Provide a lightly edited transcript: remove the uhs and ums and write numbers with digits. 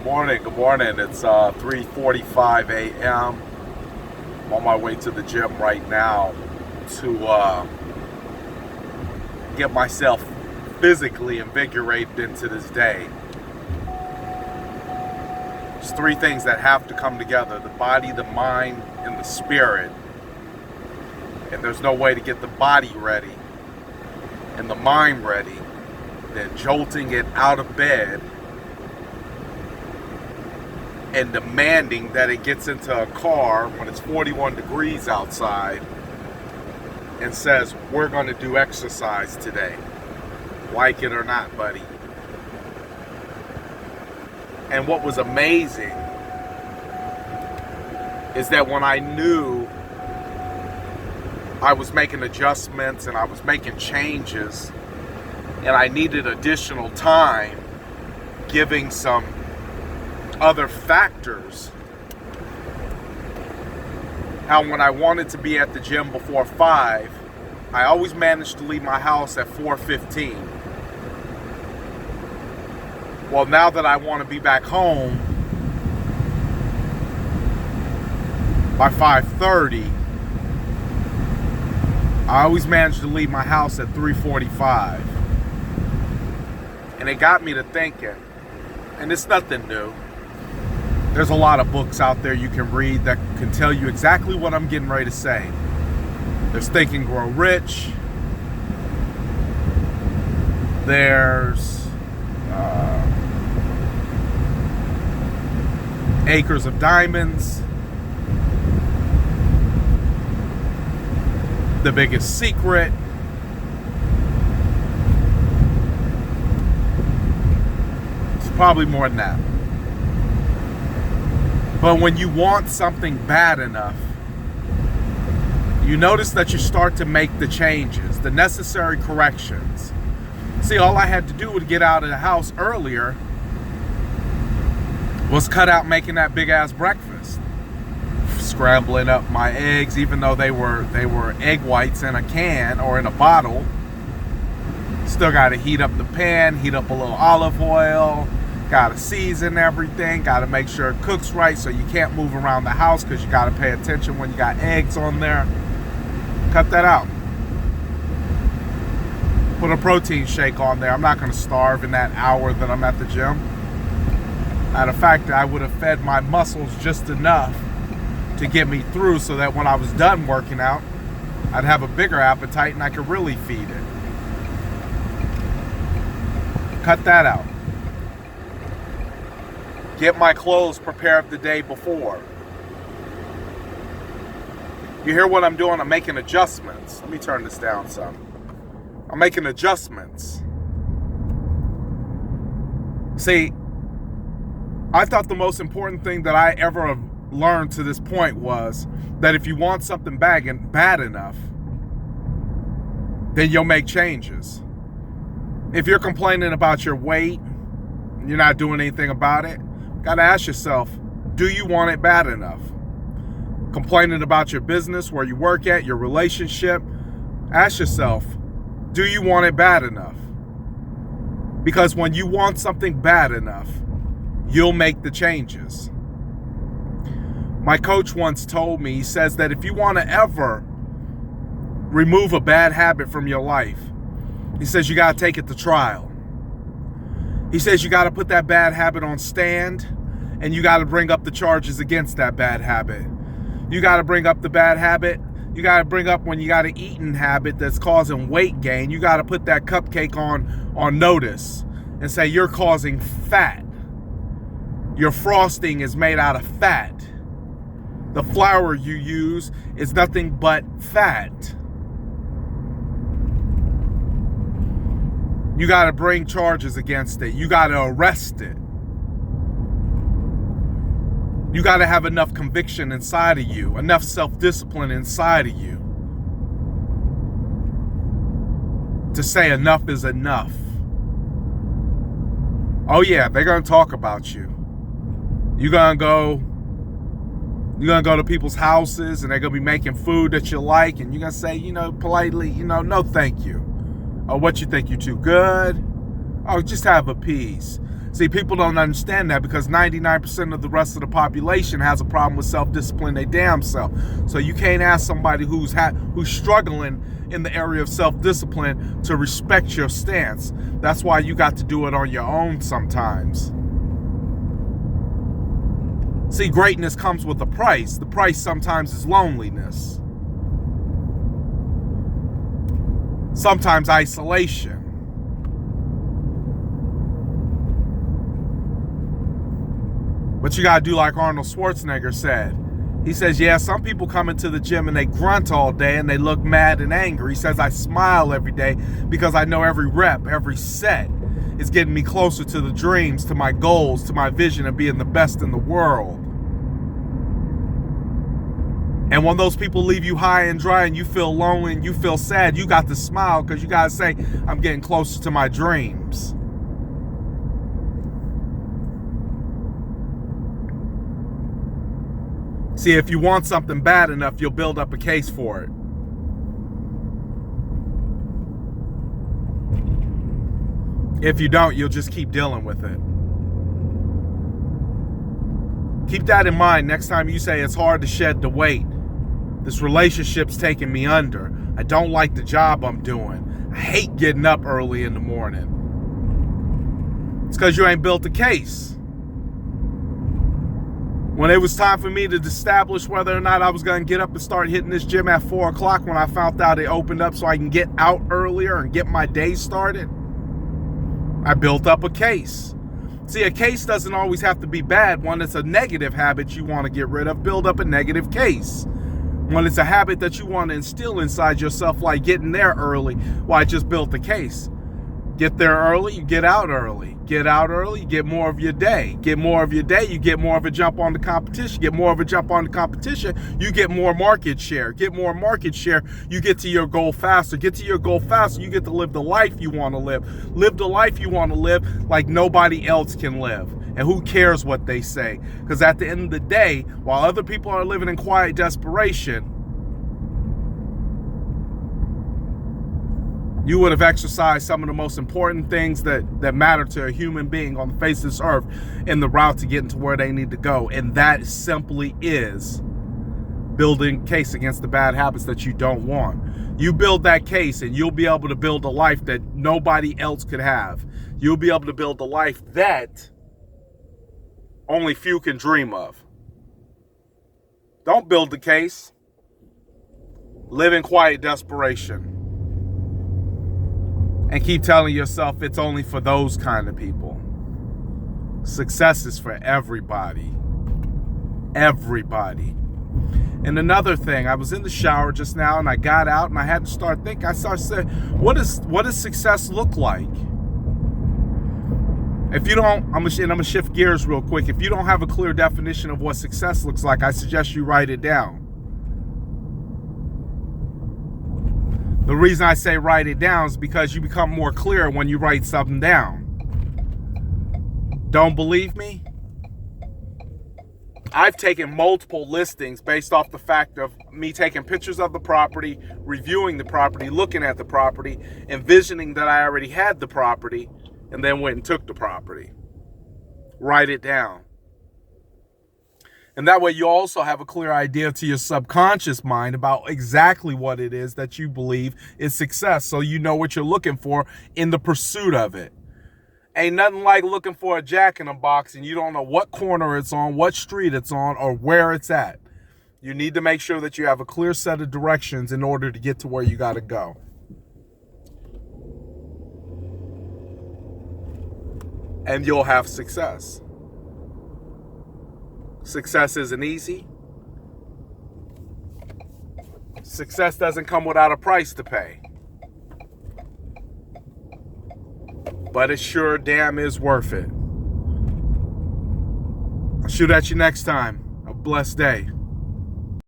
Good morning. It's 3:45 a.m. I'm on my way to the gym right now to get myself physically invigorated into this day. There's three things that have to come together: the body, the mind, and the spirit. And there's no way to get the body ready and the mind ready than jolting it out of bed and demanding that it gets into a car when it's 41 degrees outside and says, we're going to do exercise today. Like it or not, buddy. And what was amazing is that when I knew I was making adjustments and I was making changes and I needed additional time, giving some other factors, how when I wanted to be at the gym before 5, I always managed to leave my house at 4:15. Well, now that I want to be back home by 5:30, I always managed to leave my house at 3:45. And it got me to thinking, and it's nothing new. There's a lot of books out there you can read that can tell you exactly what I'm getting ready to say. There's Think and Grow Rich. There's Acres of Diamonds. The Biggest Secret. It's probably more than that. But when you want something bad enough, you notice that you start to make the changes, the necessary corrections. See, all I had to do to get out of the house earlier was cut out making that big ass breakfast. Scrambling up my eggs, even though they were egg whites in a can or in a bottle. Still got to heat up the pan, heat up a little olive oil. Got to season everything. Got to make sure it cooks right so you can't move around the house because you got to pay attention when you got eggs on there. Cut that out. Put a protein shake on there. I'm not going to starve in that hour that I'm at the gym. Matter of fact, I would have fed my muscles just enough to get me through so that when I was done working out, I'd have a bigger appetite and I could really feed it. Cut that out. Get my clothes prepared the day before. You hear what I'm doing? I'm making adjustments. Let me turn this down some. I'm making adjustments. See, I thought the most important thing that I ever have learned to this point was that if you want something bad enough, then you'll make changes. If you're complaining about your weight, and you're not doing anything about it, gotta ask yourself, do you want it bad enough? Complaining about your business, where you work at, your relationship, ask yourself, do you want it bad enough? Because when you want something bad enough, you'll make the changes. My coach once told me, he says that if you want to ever remove a bad habit from your life, he says you gotta take it to trial. He says you got to put that bad habit on stand and you got to bring up the charges against that bad habit. You got to bring up the bad habit. You got to bring up when you got an eating habit that's causing weight gain. You got to put that cupcake on notice and say you're causing fat. Your frosting is made out of fat. The flour you use is nothing but fat. You got to bring charges against it. You got to arrest it. You got to have enough conviction inside of you, enough self-discipline inside of you to say enough is enough. Oh yeah, they're going to talk about you. You're going to go to people's houses and they're going to be making food that you like and you're going to say, politely, no thank you. Oh, what you think, you too good? Oh, just have a piece. See, people don't understand that because 99% of the rest of the population has a problem with self-discipline they damn self. So you can't ask somebody who's struggling in the area of self-discipline to respect your stance. That's why you got to do it on your own sometimes. See, greatness comes with a price. The price sometimes is loneliness. Sometimes isolation. But you gotta do like Arnold Schwarzenegger said. He says, yeah, some people come into the gym and they grunt all day and they look mad and angry. He says, I smile every day because I know every rep, every set is getting me closer to the dreams, to my goals, to my vision of being the best in the world. And when those people leave you high and dry and you feel lonely and you feel sad, you got to smile because you got to say, I'm getting closer to my dreams. See, if you want something bad enough, you'll build up a case for it. If you don't, you'll just keep dealing with it. Keep that in mind next time you say it's hard to shed the weight. This relationship's taking me under. I don't like the job I'm doing. I hate getting up early in the morning. It's because you ain't built a case. When it was time for me to establish whether or not I was going to get up and start hitting this gym at 4 o'clock when I found out it opened up so I can get out earlier and get my day started, I built up a case. See, a case doesn't always have to be bad. When it's a negative habit you want to get rid of, build up a negative case. When it's a habit that you want to instill inside yourself, like getting there early, well, I just built a case. Get there early, you get out early. Get out early, you get more of your day. Get more of your day, you get more of a jump on the competition. Get more of a jump on the competition, you get more market share. Get more market share, you get to your goal faster. Get to your goal faster, you get to live the life you want to live. Live the life you want to live like nobody else can live. And who cares what they say? Because at the end of the day, while other people are living in quiet desperation, you would have exercised some of the most important things that matter to a human being on the face of this earth in the route to getting to where they need to go. And that simply is building a case against the bad habits that you don't want. You build that case and you'll be able to build a life that nobody else could have. You'll be able to build a life that only few can dream of. Don't build the case. Live in quiet desperation. And keep telling yourself it's only for those kind of people. Success is for everybody. Everybody. And another thing, I was in the shower just now and I got out and I had to start thinking. I started saying, what does success look like? If you don't, I'm gonna shift gears real quick. If you don't have a clear definition of what success looks like, I suggest you write it down. The reason I say write it down is because you become more clear when you write something down. Don't believe me? I've taken multiple listings based off the fact of me taking pictures of the property, reviewing the property, looking at the property, envisioning that I already had the property, and then went and took the property. Write it down. And that way you also have a clear idea to your subconscious mind about exactly what it is that you believe is success. So you know what you're looking for in the pursuit of it. Ain't nothing like looking for a jack-in-the-box and you don't know what corner it's on, what street it's on, or where it's at. You need to make sure that you have a clear set of directions in order to get to where you got to go. And you'll have success. Success isn't easy. Success doesn't come without a price to pay. But it sure damn is worth it. I'll shoot at you next time. A blessed day.